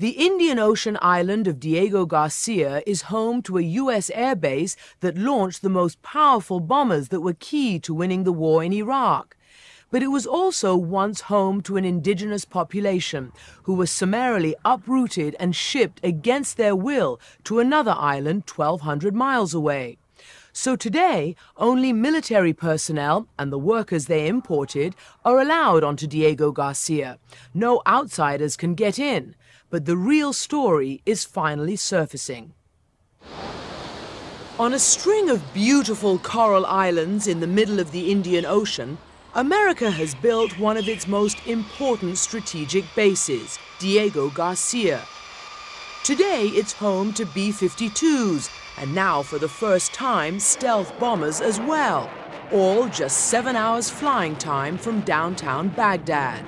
The Indian Ocean island of Diego Garcia is home to a U.S. airbase that launched the most powerful bombers that were key to winning the war in Iraq. But it was also once home to an indigenous population who were summarily uprooted and shipped against their will to another island 1,200 miles away. So today, only military personnel and the workers they imported are allowed onto Diego Garcia. No outsiders can get in. But the real story is finally surfacing. On a string of beautiful coral islands in the middle of the Indian Ocean, America has built one of its most important strategic bases, Diego Garcia. Today it's home to B-52s, and now for the first time stealth bombers as well, all just 7 hours flying time from downtown Baghdad.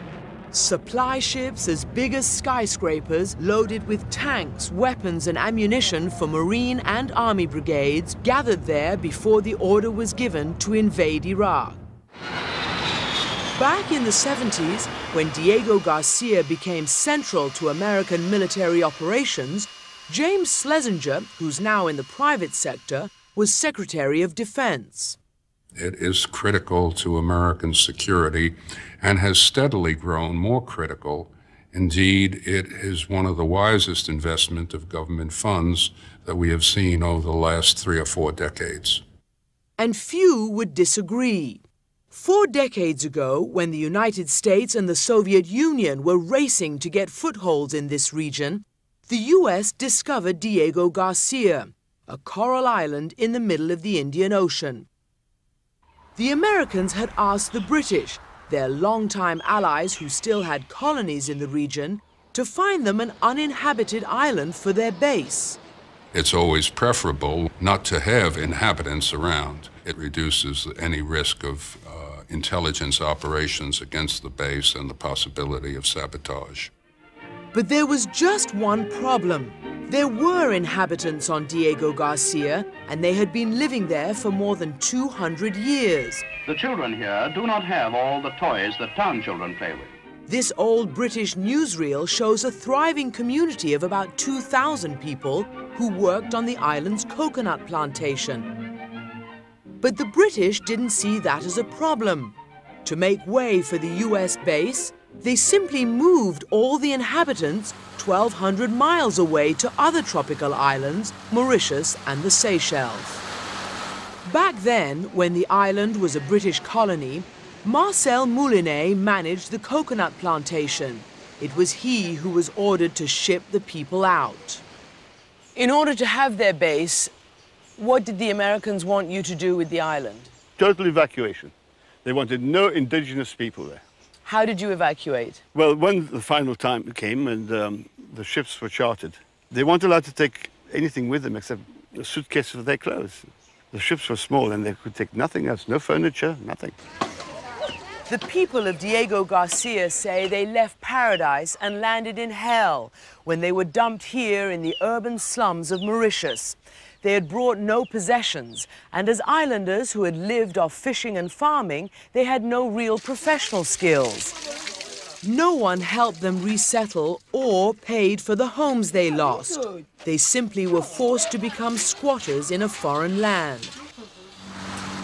Supply ships as big as skyscrapers, loaded with tanks, weapons and ammunition for Marine and Army brigades, gathered there before the order was given to invade Iraq. Back in the 70s, when Diego Garcia became central to American military operations, James Schlesinger, who's now in the private sector, was Secretary of Defense. It is critical to American security and has steadily grown more critical. Indeed, it is one of the wisest investment of government funds that we have seen over the last 3 or 4 decades. And few would disagree. 4 decades ago, when the United States and the Soviet Union were racing to get footholds in this region, the U.S. discovered Diego Garcia, a coral island in the middle of the Indian Ocean. The Americans had asked the British, their longtime allies who still had colonies in the region, to find them an uninhabited island for their base. It's always preferable not to have inhabitants around. It reduces any risk of intelligence operations against the base and the possibility of sabotage. But there was just one problem. There were inhabitants on Diego Garcia, and they had been living there for more than 200 years. The children here do not have all the toys that town children play with. This old British newsreel shows a thriving community of about 2,000 people who worked on the island's coconut plantation. But the British didn't see that as a problem. To make way for the US base, they simply moved all the inhabitants 1,200 miles away to other tropical islands, Mauritius and the Seychelles. Back then, when the island was a British colony, Marcel Moulinet managed the coconut plantation. It was he who was ordered to ship the people out. In order to have their base, what did the Americans want you to do with the island? Total evacuation. They wanted no indigenous people there. How did you evacuate? Well, when the final time came and the ships were chartered, they weren't allowed to take anything with them except a suitcase of their clothes. The ships were small and they could take nothing else, no furniture, nothing. The people of Diego Garcia say they left paradise and landed in hell when they were dumped here in the urban slums of Mauritius. They had brought no possessions, and as islanders who had lived off fishing and farming, they had no real professional skills. No one helped them resettle or paid for the homes they lost. They simply were forced to become squatters in a foreign land.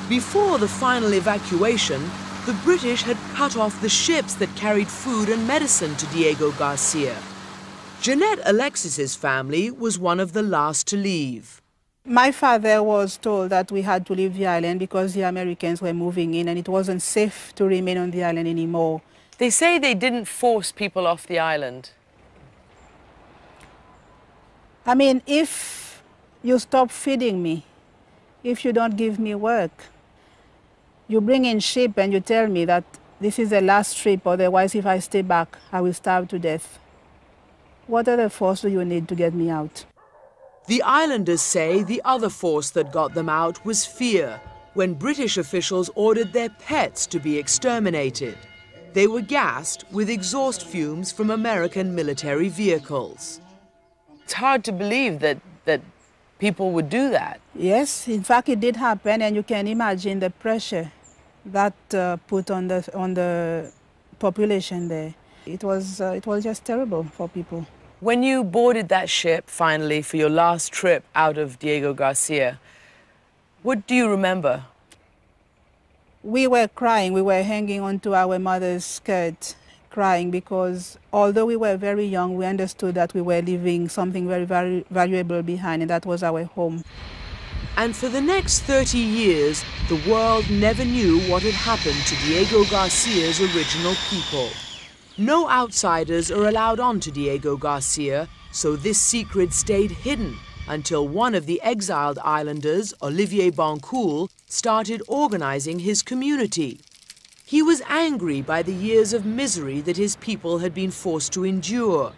Before the final evacuation, the British had cut off the ships that carried food and medicine to Diego Garcia. Jeanette Alexis's family was one of the last to leave. My father was told that we had to leave the island because the Americans were moving in and it wasn't safe to remain on the island anymore. They say they didn't force people off the island. I mean, if you stop feeding me, if you don't give me work, you bring in sheep and you tell me that this is the last trip, otherwise if I stay back, I will starve to death. What other force do you need to get me out? The islanders say the other force that got them out was fear, when British officials ordered their pets to be exterminated. They were gassed with exhaust fumes from American military vehicles. It's hard to believe that people would do that. Yes, in fact it did happen, and you can imagine the pressure that put on the population there. It was just terrible for people. When you boarded that ship, finally, for your last trip out of Diego Garcia, what do you remember? We were crying. We were hanging onto our mother's skirt, crying, because although we were very young, we understood that we were leaving something very, very valuable behind, and that was our home. And for the next 30 years, the world never knew what had happened to Diego Garcia's original people. No outsiders are allowed on to Diego Garcia, so this secret stayed hidden until one of the exiled islanders, Olivier Bancoul, started organizing his community. He was angry by the years of misery that his people had been forced to endure.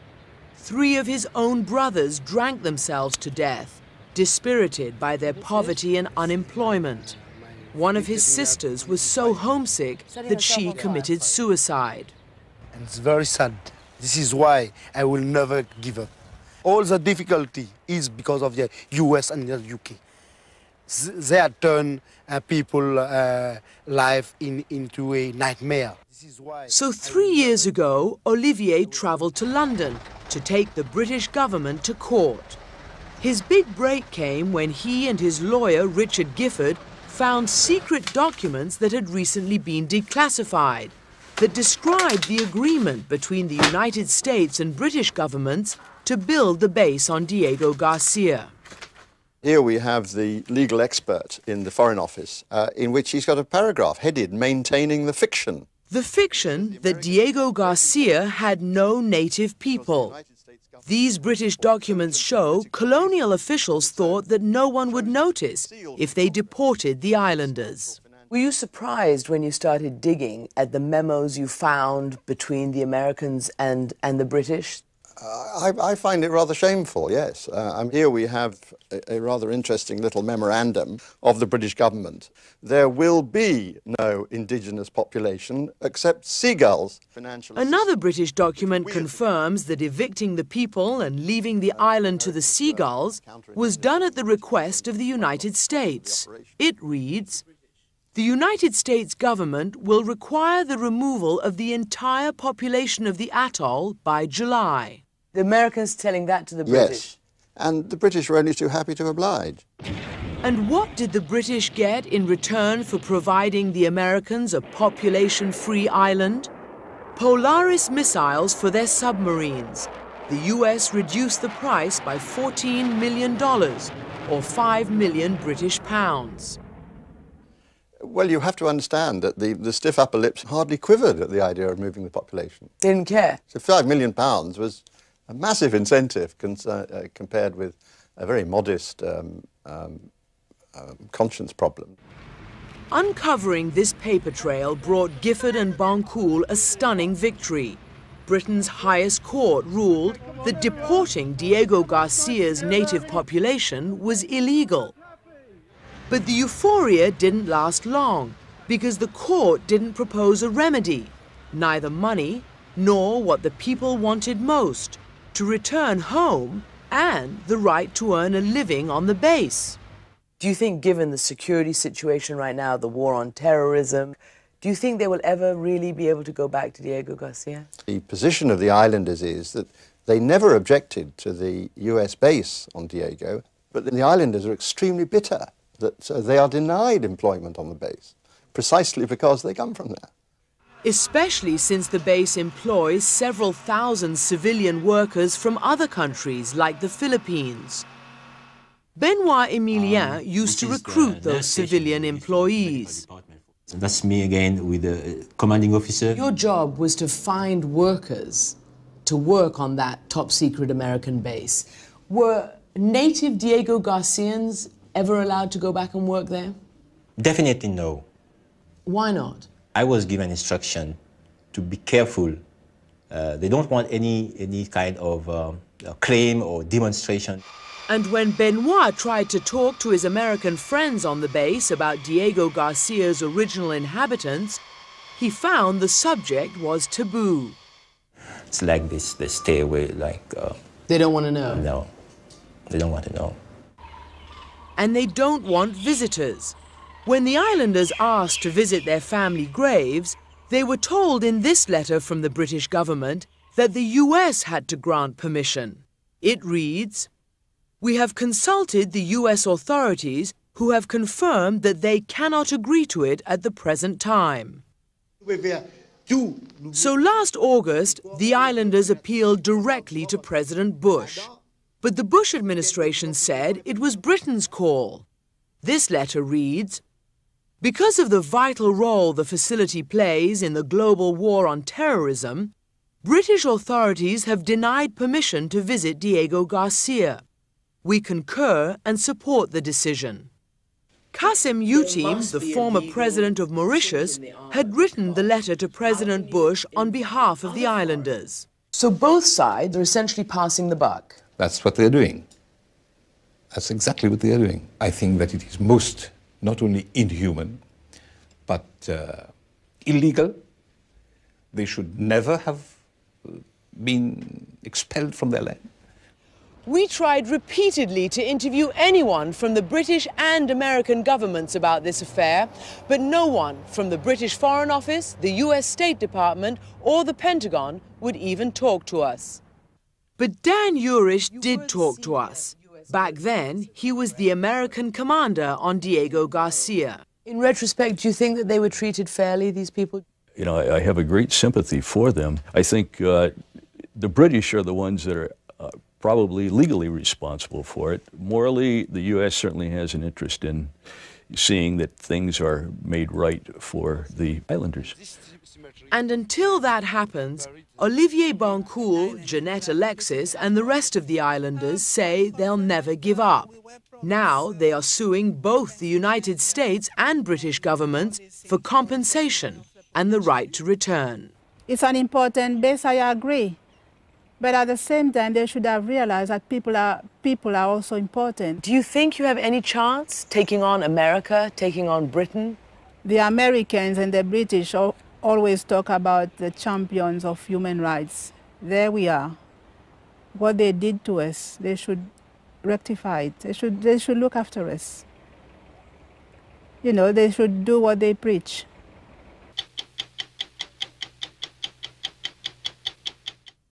3 of his own brothers drank themselves to death, dispirited by their poverty and unemployment. One of his sisters was so homesick that she committed suicide. And it's very sad. This is why I will never give up. All the difficulty is because of the US and the UK. They have turned people's life into a nightmare. So 3 years ago, Olivier traveled to London to take the British government to court. His big break came when he and his lawyer, Richard Gifford, found secret documents that had recently been declassified that described the agreement between the United States and British governments to build the base on Diego Garcia. Here we have the legal expert in the Foreign Office, in which he's got a paragraph headed "Maintaining the Fiction." The fiction that Diego Garcia had no native people. These British documents show colonial officials thought that no one would notice if they deported the islanders. Were you surprised when you started digging at the memos you found between the Americans and the British? I find it rather shameful, yes. Here we have a rather interesting little memorandum of the British government. There will be no indigenous population except seagulls. Another British document confirms that evicting the people and leaving the island to the seagulls was done at the request of the United States. It reads, "The United States government will require the removal of the entire population of the atoll by July." The Americans telling that to the British? Yes, and the British were only too happy to oblige. And what did the British get in return for providing the Americans a population-free island? Polaris missiles for their submarines. The US reduced the price by $14 million, or 5 million British pounds. Well, you have to understand that the stiff upper lips hardly quivered at the idea of moving the population. They didn't care. So £5 million was a massive incentive compared with a very modest conscience problem. Uncovering this paper trail brought Gifford and Bancoul a stunning victory. Britain's highest court ruled that deporting Diego Garcia's native population was illegal. But the euphoria didn't last long because the court didn't propose a remedy, neither money nor what the people wanted most, to return home and the right to earn a living on the base. Do you think, given the security situation right now, the war on terrorism, do you think they will ever really be able to go back to Diego Garcia? The position of the islanders is that they never objected to the US base on Diego, but the islanders are extremely bitter that they are denied employment on the base, precisely because they come from there. Especially since the base employs several thousand civilian workers from other countries like the Philippines. Benoit Emilien used to recruit those civilian employees. That's me again with the commanding officer. Your job was to find workers to work on that top secret American base. Were native Diego Garcians ever allowed to go back and work there? Definitely no. Why not? I was given instruction to be careful. They don't want any kind of claim or demonstration. And when Benoit tried to talk to his American friends on the base about Diego Garcia's original inhabitants, he found the subject was taboo. It's like this, they stay away, like... they don't want to know? No, they don't want to know. And they don't want visitors. When the islanders asked to visit their family graves, they were told in this letter from the British government that the US had to grant permission. It reads, "We have consulted the US authorities who have confirmed that they cannot agree to it at the present time." So last August, the islanders appealed directly to President Bush. But the Bush administration said it was Britain's call. This letter reads, "Because of the vital role the facility plays in the global war on terrorism, British authorities have denied permission to visit Diego Garcia. We concur and support the decision." Qasem Uteam, the former president of Mauritius, had written the letter to President Bush on behalf of the islanders. So both sides are essentially passing the buck. That's what they're doing. That's exactly what they are doing. I think that it is most not only inhuman, but illegal. They should never have been expelled from their land. We tried repeatedly to interview anyone from the British and American governments about this affair, but no one from the British Foreign Office, the US State Department, or the Pentagon would even talk to us. But Dan Urish did talk to us. Back then, he was the American commander on Diego Garcia. In retrospect, do you think that they were treated fairly, these people? You know, I have a great sympathy for them. I think the British are the ones that are probably legally responsible for it. Morally, the U.S. certainly has an interest in seeing that things are made right for the islanders. And until that happens, Olivier Bancoul, Jeanette Alexis, and the rest of the islanders say they'll never give up. Now they are suing both the United States and British governments for compensation and the right to return. It's an important base, I agree. But at the same time, they should have realized that people are also important. Do you think you have any chance taking on America, taking on Britain? The Americans and the British always talk about the champions of human rights. There we are. What they did to us, they should rectify it. They should look after us. You know, they should do what they preach.